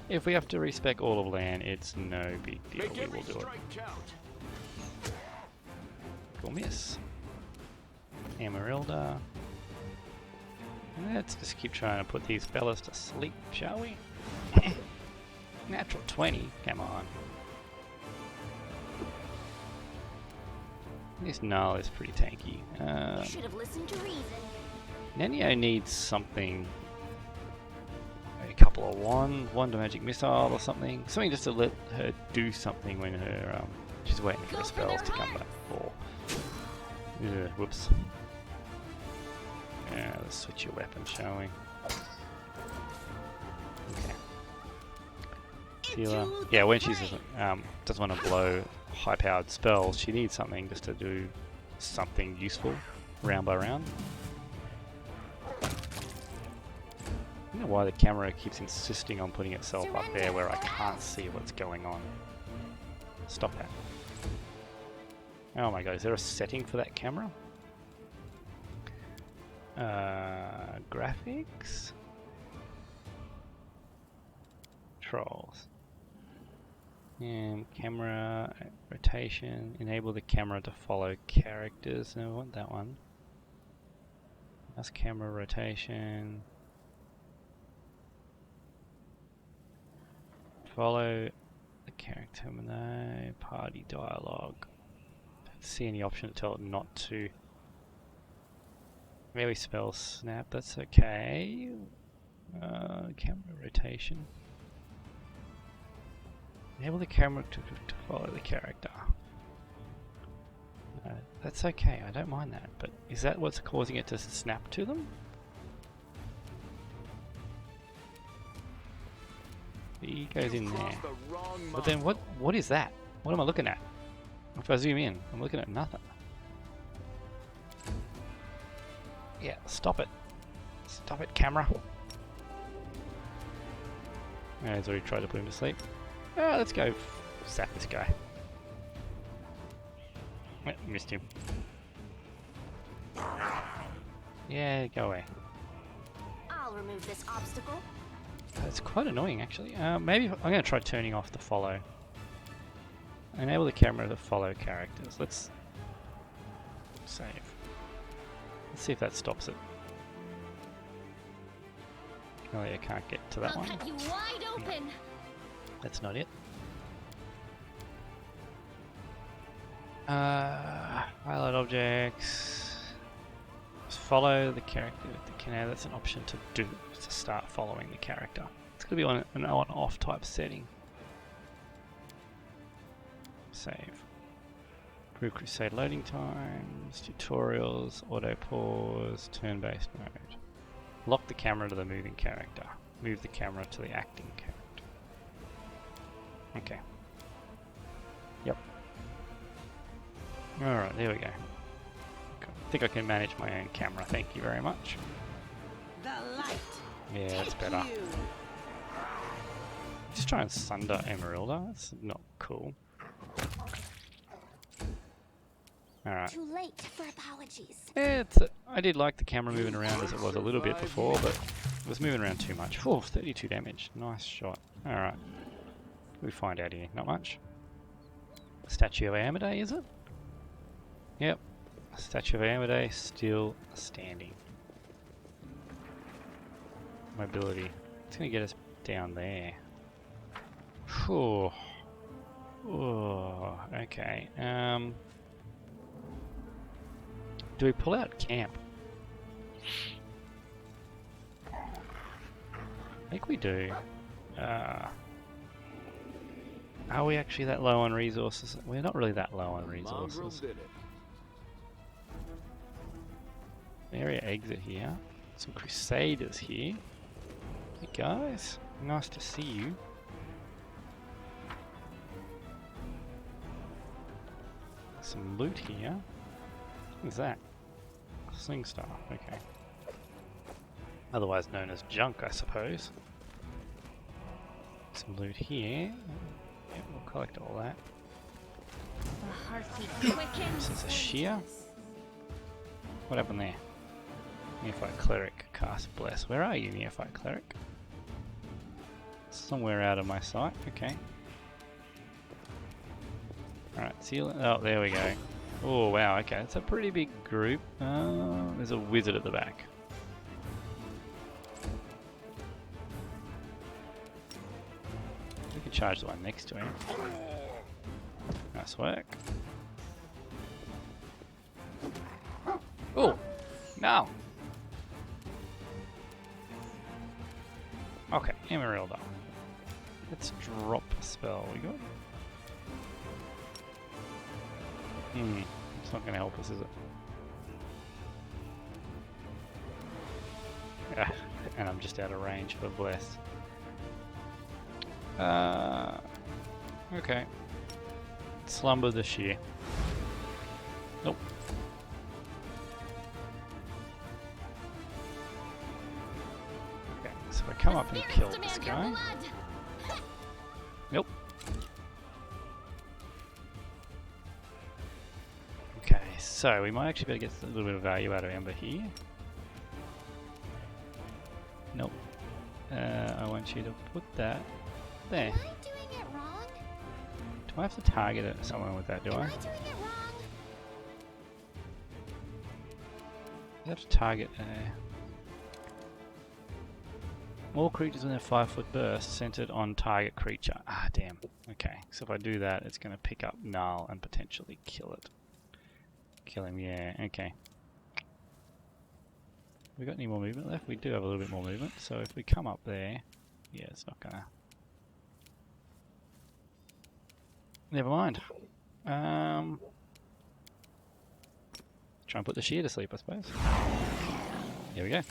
if we have to respec all of Lan, it's no big deal. We will do it. Cool miss. Emerylda. Let's just keep trying to put these fellas to sleep, shall we? Natural 20, come on. This Null is pretty tanky. You should have listened to reason. Nenio needs something. A couple of one to magic missile or something. Something just to let her do something when her she's waiting for her spells to come back. Whoops. Yeah, let's switch your weapon, shall we? Okay. Healer. Yeah, when she doesn't want to blow high-powered spells, she needs something just to do something useful round by round. I don't know why the camera keeps insisting on putting itself up there where I can't see what's going on. Stop that. Oh my god, is there a setting for that camera? Graphics? Controls. And camera rotation. Enable the camera to follow characters. No, I want that one. That's camera rotation. Follow the character. No. Party dialogue. Don't see any option to tell it not to. Melee spell snap, that's okay. Camera rotation. Enable the camera to follow the character. That's okay, I don't mind that, but is that what's causing it to snap to them? He goes in there. But then what is that? What am I looking at? If I zoom in, I'm looking at nothing. Yeah, stop it. Stop it, camera. Yeah, he's already tried to put him to sleep. Let's go sack this guy. Missed him. Yeah, go away. I'll remove this obstacle. It's quite annoying actually. Maybe I'm going to try turning off the follow. Enable the camera to follow characters. Let's save. Let's see if that stops it. Oh yeah, can't get to that I'll one. cut you wide open. That's not it. Highlight objects. Just follow the character with the canal. That's an option to do to start following the character. It's gonna be on an on-off type setting. Save. Improve crusade loading times, tutorials, auto pause, turn-based mode. Lock the camera to the moving character. Move the camera to the acting character. Okay. Yep. Alright, there we go. I think I can manage my own camera, thank you very much. The light. Yeah, that's better. Just try and sunder Emerylda, that's not cool. Alright. Too late for apologies. Yeah, I did like the camera moving around as it was a little bit before, but it was moving around too much. Oh, 32 damage. Nice shot. Alright. What do we find out here? Not much. Statue of Amadei, is it? Yep. Statue of Amadei still standing. Mobility. It's going to get us down there. Whew. Oh, okay. Do we pull out camp? I think we do. Are we actually that low on resources? We're not really that low on resources. Area exit here. Some crusaders here. Hey guys, nice to see you. Some loot here. What's that? Sling staff, okay. Otherwise known as junk, I suppose. Some loot here. Yeah, we'll collect all that. The heartbeat quickens. This is a shear. What happened there? Neophyte cleric cast bless. Where are you, neophyte cleric? Somewhere out of my sight. Okay. Alright, seal. Oh, there we go. Oh wow. Okay, it's a pretty big group. There's a wizard at the back. We can charge the one next to him. Nice work. Oh no. Okay, Emerylda. Let's drop a spell. We good? It's not going to help us, is it? Ah, and I'm just out of range for bless. Okay. Slumber the shear. Nope. Okay, so if I come up and kill this guy. Nope. Okay, so we might actually be able to get a little bit of value out of Ember here. Nope. I want you to put that there. Am I doing it wrong? Do I have to target someone with that, do I? Am I doing it wrong? You have to target all creatures in a 5-foot burst centered on target creature. Ah, damn. Okay, so if I do that, it's going to pick up Null and potentially kill it. Kill him, yeah, okay. We got any more movement left? We do have a little bit more movement, so if we come up there, yeah, it's not gonna. Never mind. Try and put the shear to sleep, I suppose. Here we go.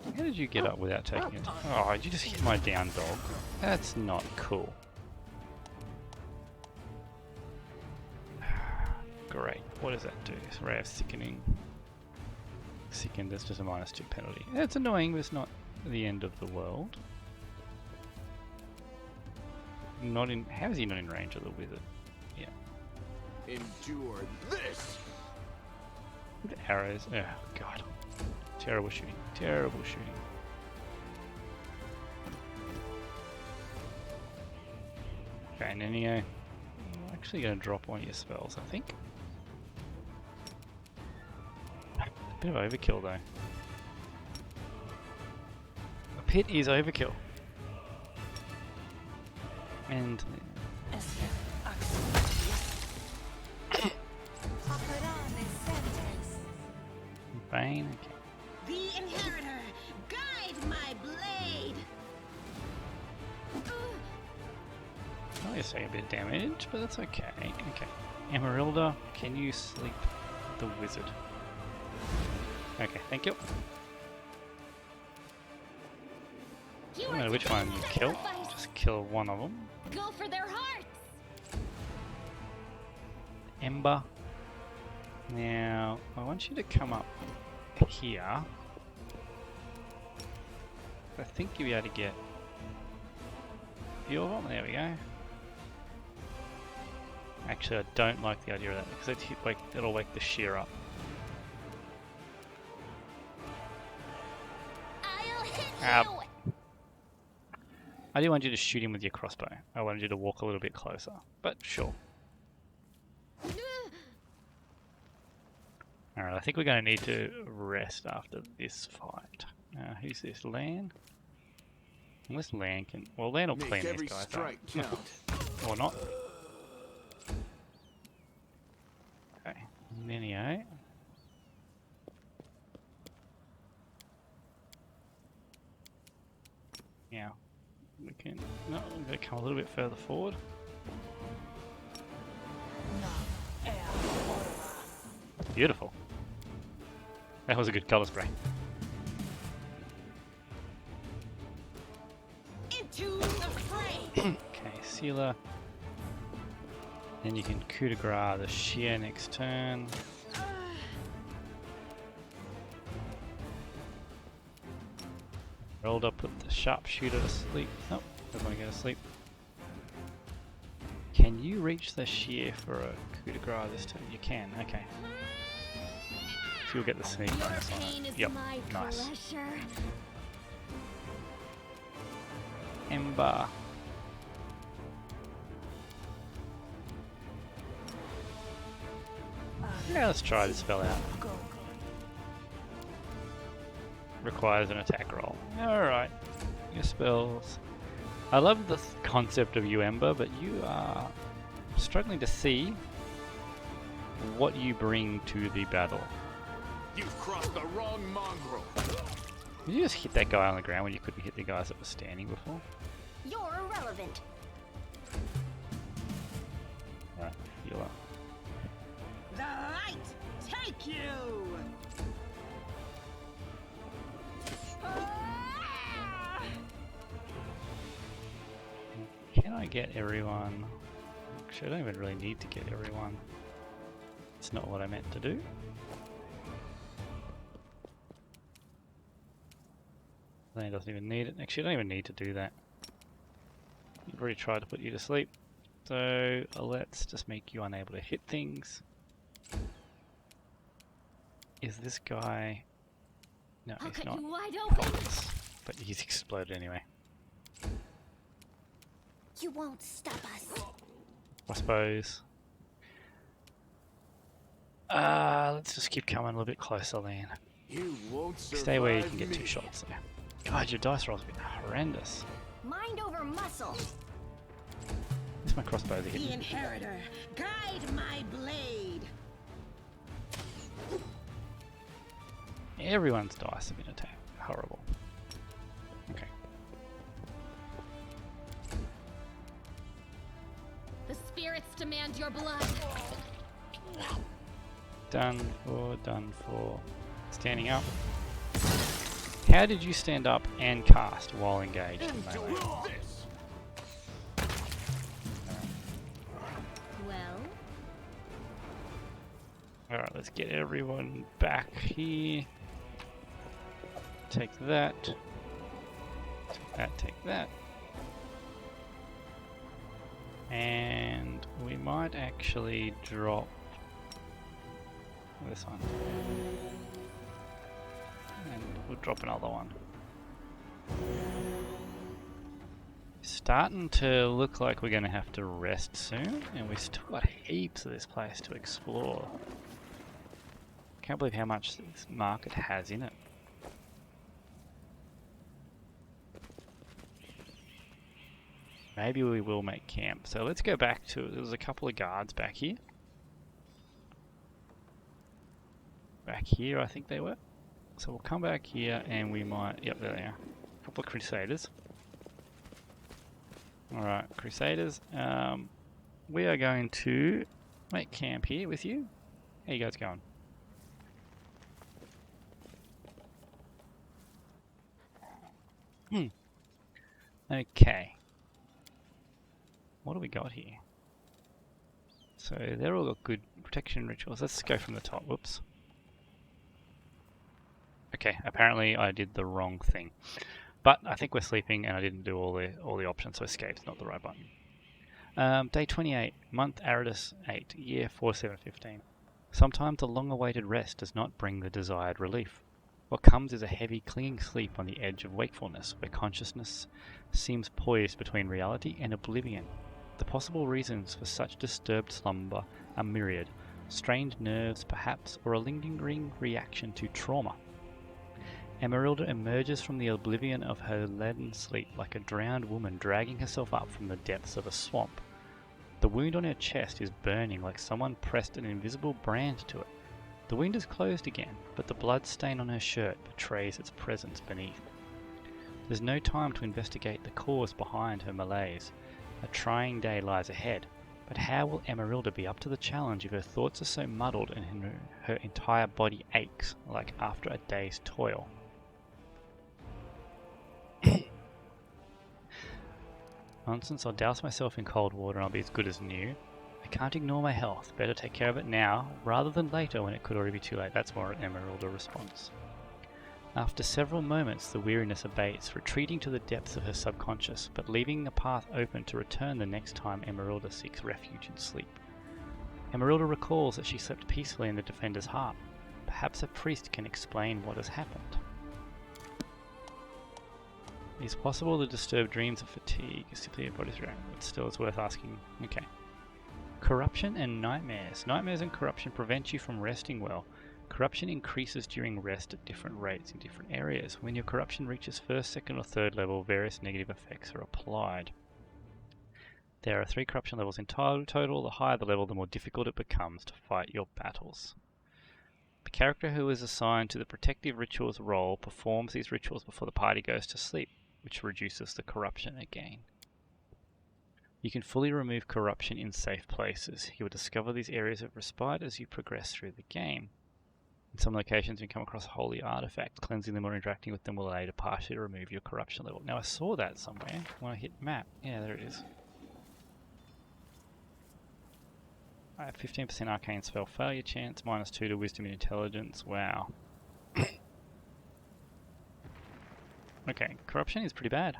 How did you get up without taking it? Oh, did you just hit my down dog? That's not cool. Great. What does that do? Ray of Sickening. Sickened, that's just a -2 penalty. It's annoying, but it's not the end of the world. Not in. How is he not in range of the wizard? Yeah. Endure this. The arrows. Oh god. Terrible shooting. Terrible shooting. Okay, Nenio. I'm actually going to drop one of your spells, I think. A bit of overkill though. A pit is overkill. And Bane, okay. The inheritor, guide my blade. Oh, you're saying a bit of damage, but that's okay. Okay. Emerylda, can you sleep the wizard? Okay, thank you. I don't know which one you kill. Just kill one of them. Go for their hearts. Ember. Now, I want you to come up here. I think you'll be able to get a few of them. There we go. Actually, I don't like the idea of that because it'll wake the shear up. I'll hit you. I didn't want you to shoot him with your crossbow. I wanted you to walk a little bit closer, but sure. Alright, I think we're going to need to rest after this fight. Who's this? Lan? Unless Lan can... Well, Lan will clean these guys up. Or not. Okay. Nenio. Now, we can... No, we're going to come a little bit further forward. Beautiful. That was a good colour spray. Into the fray. Okay, Sealer. Then you can coup de grace the shear next turn. Rolled up, put the sharpshooter to sleep. Nope, doesn't want to go to sleep. Can you reach the shear for a coup de grace this turn? You can, okay. So you'll get the sneak bonus on it. Yep, nice. Ember. Yeah, let's try this spell out. Requires an attack roll. Alright. Your spells. I love the concept of you, Ember, but you are struggling to see what you bring to the battle. You've crossed the wrong mongrel. Did you just hit that guy on the ground when you couldn't hit the guys that were standing before? You're irrelevant. Alright, heal up. The light, take you. Can I get everyone? Actually, I don't even really need to get everyone. It's not what I meant to do. Then it doesn't even need it. Actually, I don't even need to do that. You've already tried to put you to sleep. So let's just make you unable to hit things. Is this guy... No, I'll he's cut not. you wide open. Pointless. But he's exploded anyway. You won't stop us. I suppose. Let's just keep coming a little bit closer then. You won't survive. Stay where you can get me. 2 shots there. God, your dice roll's been horrendous. Mind over muscle. It's my crossbow that hit The me. inheritor, guide my blade. Everyone's dice have been attacked. Horrible. Okay. The spirits demand your blood. Done for, done for. Standing up. How did you stand up and cast while engaged in melee? This. Well, Alright, let's get everyone back here. take that. Take that, take that. And we might actually drop this one. And we'll drop another one. Starting to look like we're going to have to rest soon, and we've still got heaps of this place to explore. Can't believe how much this market has in it. Maybe we will make camp. So let's go back to, there's a couple of guards back here. Back here I think they were. So we'll come back here and we might, yep, there they are. A couple of crusaders. Alright, crusaders. We are going to make camp here with you. How you guys going? Okay. What do we got here? So they're all got good protection rituals. Let's go from the top. Whoops. Okay, apparently I did the wrong thing. But I think we're sleeping and I didn't do all the options, so escape's not the right button. Day 28, month Aridus 8, year 4715. Sometimes the long-awaited rest does not bring the desired relief. What comes is a heavy, clinging sleep on the edge of wakefulness, where consciousness seems poised between reality and oblivion. The possible reasons for such disturbed slumber are myriad. Strained nerves, perhaps, or a lingering reaction to trauma. Emerylda emerges from the oblivion of her leaden sleep like a drowned woman dragging herself up from the depths of a swamp. The wound on her chest is burning like someone pressed an invisible brand to it. The wound is closed again, but the blood stain on her shirt betrays its presence beneath. There's no time to investigate the cause behind her malaise. A trying day lies ahead, but how will Emerylda be up to the challenge if her thoughts are so muddled and her entire body aches like after a day's toil? Nonsense, I'll douse myself in cold water and I'll be as good as new. I can't ignore my health. Better take care of it now, rather than later when it could already be too late. That's more an Emerylda response. After several moments, the weariness abates, retreating to the depths of her subconscious, but leaving a path open to return the next time Emerylda seeks refuge in sleep. Emerylda recalls that she slept peacefully in the Defender's heart. Perhaps a priest can explain what has happened. It is possible the disturbed dreams of fatigue is simply a body's reaction, but still it's worth asking. Okay. Corruption and nightmares. Nightmares and corruption prevent you from resting well. Corruption increases during rest at different rates in different areas. When your corruption reaches first, second or third level, various negative effects are applied. There are 3 corruption levels in total. The higher the level, the more difficult it becomes to fight your battles. The character who is assigned to the protective rituals role performs these rituals before the party goes to sleep, which reduces the corruption again. You can fully remove corruption in safe places. You will discover these areas of respite as you progress through the game. In some locations you come across holy artifacts. Cleansing them or interacting with them will allow you to partially remove your corruption level. Now I saw that somewhere when I hit map. Yeah, there it is. I have 15% arcane spell failure chance, -2 to wisdom and intelligence. Wow. Okay, corruption is pretty bad.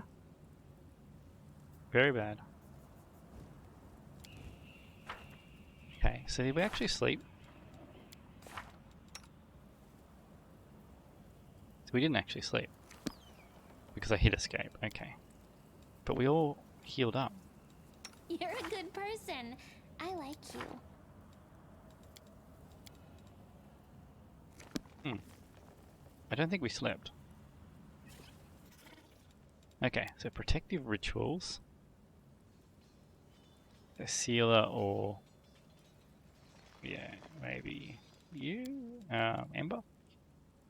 Very bad. Okay, so did we actually sleep? So we didn't actually sleep. Because I hit escape, okay. But we all healed up. You're a good person. I like you. I don't think we slept. Okay, so protective rituals. A sealer or... yeah, maybe you? Ember?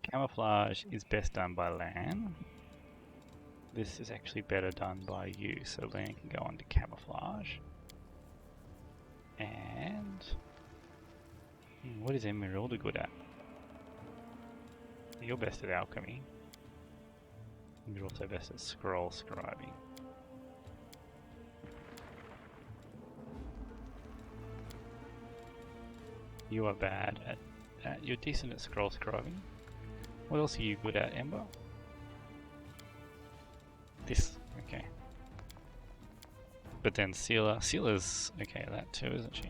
Camouflage is best done by Lan. This is actually better done by you, so Lan can go on to camouflage. And... what is Emerylda good at? You're best at alchemy. You're also best at scroll scribing. You are bad at... you're decent at scroll scribing. What else are you good at, Ember? This, okay. But then Sealer's okay at that too, isn't she?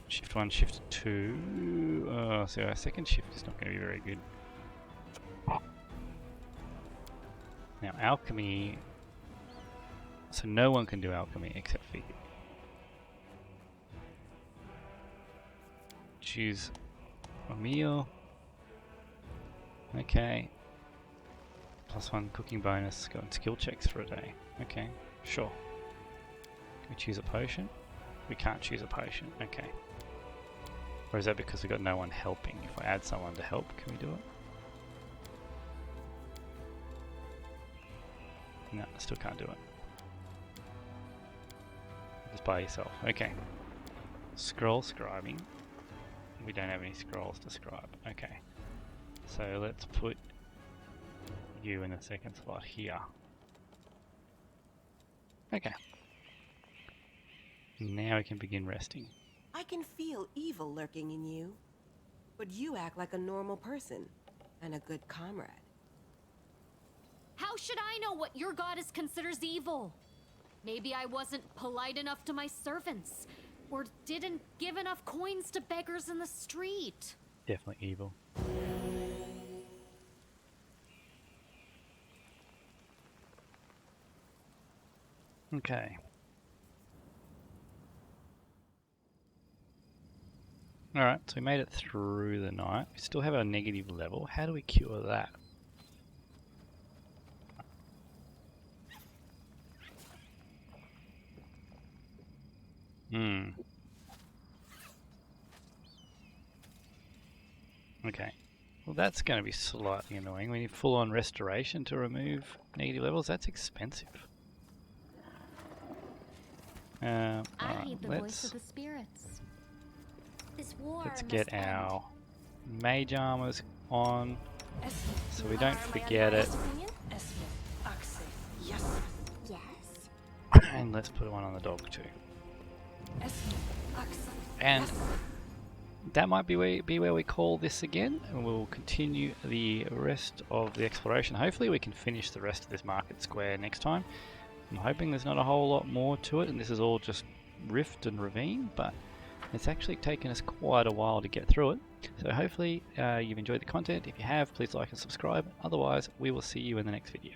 Shift 1, shift 2. Oh, so our second shift is not going to be very good. Now alchemy. So no one can do alchemy except for you. Choose a meal. Okay. +1 cooking bonus. Go on skill checks for a day. Okay, sure. Can we choose a potion? We can't choose a potion. Okay. Or is that because we got no one helping? If I add someone to help, can we do it? No, still can't do it. Just by yourself. Okay. Scroll scribing. We don't have any scrolls to scribe. Okay. So let's put you in the second slot here. Okay. Now we can begin resting. I can feel evil lurking in you, but you act like a normal person and a good comrade. How should I know what your goddess considers evil? Maybe I wasn't polite enough to my servants, or didn't give enough coins to beggars in the street. Definitely evil. Okay. Alright, so we made it through the night. We still have our negative level. How do we cure that? Okay. Well, that's going to be slightly annoying. We need full-on restoration to remove negative levels. That's expensive. I heed the voice of the spirits. This war Let's must get end. our mage armors on so we don't Are my forget it. unbiased opinion? Yes. Yes. And let's put one on the dog too. And that might be where we call this again, and we'll continue the rest of the exploration. Hopefully we can finish the rest of this market square next time. I'm hoping there's not a whole lot more to it, and this is all just rift and ravine, but it's actually taken us quite a while to get through it. So hopefully you've enjoyed the content. If you have, please like and subscribe. Otherwise, we will see you in the next video.